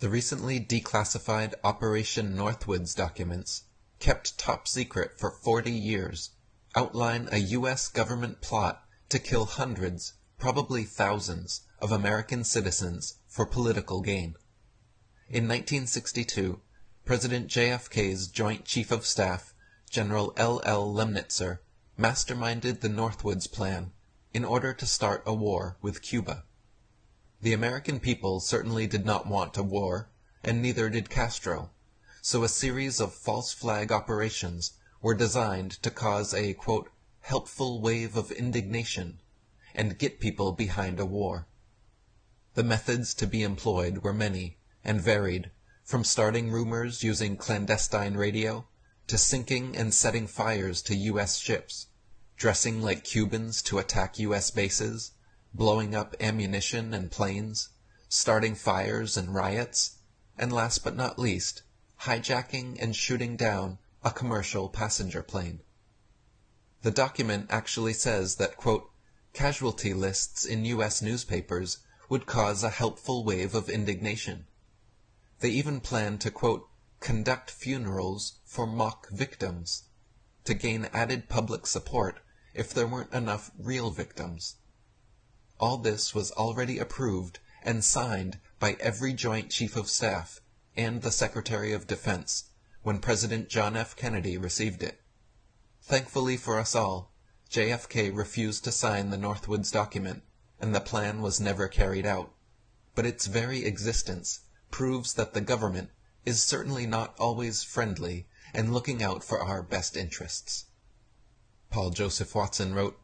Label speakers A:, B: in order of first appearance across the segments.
A: The recently declassified Operation Northwoods documents, kept top secret for 40 years, outline a U.S. government plot to kill hundreds, probably thousands, of American citizens for political gain. In 1962, President JFK's Joint Chief of Staff, General L.L. Lemnitzer, masterminded the Northwoods Plan in order to start a war with Cuba. The American people certainly did not want a war, and neither did Castro, so a series of false flag operations were designed to cause a, quote, helpful wave of indignation and get people behind a war. The methods to be employed were many and varied, from starting rumors using clandestine radio to sinking and setting fires to U.S. ships, dressing like Cubans to attack U.S. bases, blowing up ammunition and planes, starting fires and riots, and last but not least, hijacking and shooting down a commercial passenger plane. The document actually says that, quote, casualty lists in U.S. newspapers would cause a helpful wave of indignation. They even planned to, quote, conduct funerals for mock victims, to gain added public support if there weren't enough real victims. All this was already approved and signed by every Joint Chief of Staff and the Secretary of Defense when President John F. Kennedy received it. Thankfully for us all, JFK refused to sign the Northwoods document, and the plan was never carried out. But its very existence proves that the government is certainly not always friendly and looking out for our best interests. Paul Joseph Watson wrote,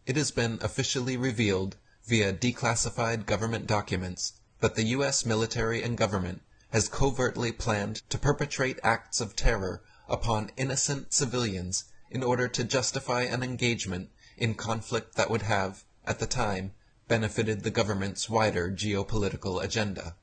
A: "It has been officially revealed via declassified government documents that the U.S. military and government has covertly planned to perpetrate acts of terror upon innocent civilians in order to justify an engagement in conflict that would have, at the time, benefited the government's wider geopolitical agenda."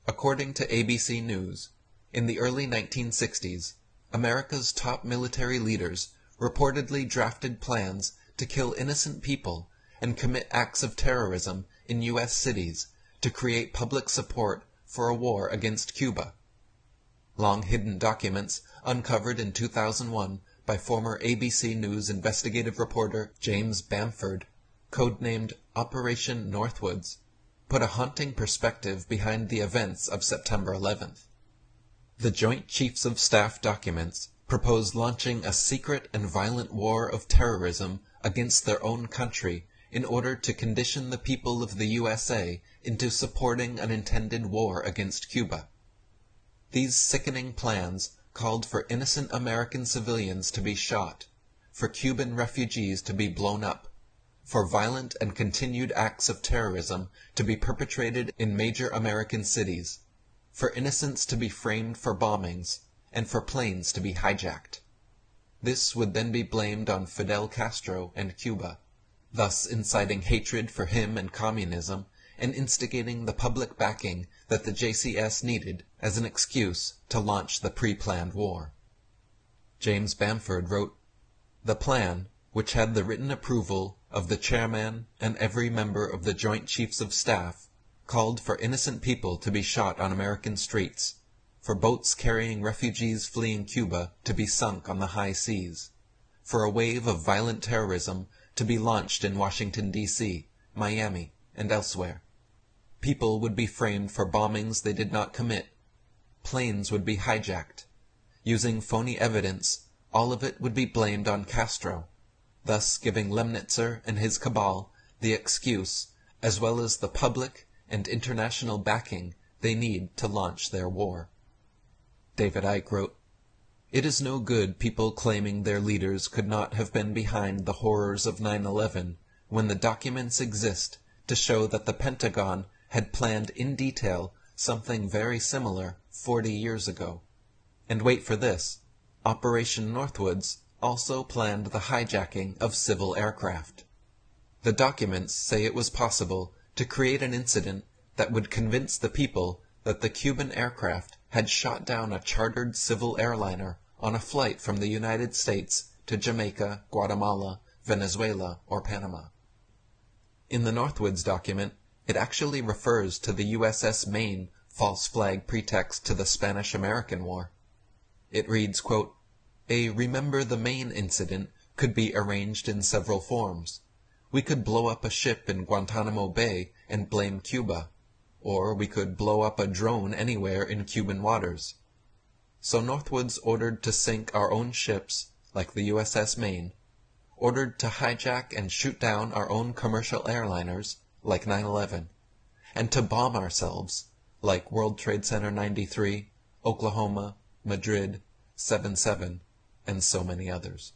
A: According to ABC News, in the early 1960s, America's top military leaders reportedly drafted plans to kill innocent people and commit acts of terrorism in U.S. cities to create public support for a war against Cuba. Long-hidden documents uncovered in 2001 by former ABC News investigative reporter James Bamford, codenamed Operation Northwoods, put a haunting perspective behind the events of September 11th. The Joint Chiefs of Staff documents proposed launching a secret and violent war of terrorism against their own country in order to condition the people of the USA into supporting an intended war against Cuba. These sickening plans called for innocent American civilians to be shot, for Cuban refugees to be blown up, for violent and continued acts of terrorism to be perpetrated in major American cities, for innocents to be framed for bombings, and for planes to be hijacked. This would then be blamed on Fidel Castro and Cuba, thus inciting hatred for him and communism and instigating the public backing that the JCS needed as an excuse to launch the pre-planned war. James Bamford wrote, "The plan, which had the written approval of the chairman and every member of the Joint Chiefs of Staff, called for innocent people to be shot on American streets, for boats carrying refugees fleeing Cuba to be sunk on the high seas, for a wave of violent terrorism to be launched in Washington, D.C., Miami, and elsewhere. People would be framed for bombings they did not commit. Planes would be hijacked. Using phony evidence, all of it would be blamed on Castro, thus giving Lemnitzer and his cabal the excuse, as well as the public and international backing they need to launch their war." David Icke wrote, "It is no good people claiming their leaders could not have been behind the horrors of 9/11 when the documents exist to show that the Pentagon had planned in detail something very similar 40 years ago. And wait for this, Operation Northwoods also planned the hijacking of civil aircraft. The documents say it was possible to create an incident that would convince the people that the Cuban aircraft had shot down a chartered civil airliner on a flight from the United States to Jamaica, Guatemala, Venezuela, or Panama. In the Northwoods document, it actually refers to the USS Maine false flag pretext to the Spanish-American War. It reads, quote, "A remember the Maine incident could be arranged in several forms. We could blow up a ship in Guantanamo Bay and blame Cuba, or we could blow up a drone anywhere in Cuban waters. So Northwoods ordered to sink our own ships, like the USS Maine, ordered to hijack and shoot down our own commercial airliners, like 9/11, and to bomb ourselves, like World Trade Center 93, Oklahoma, Madrid, 7/7, and so many others."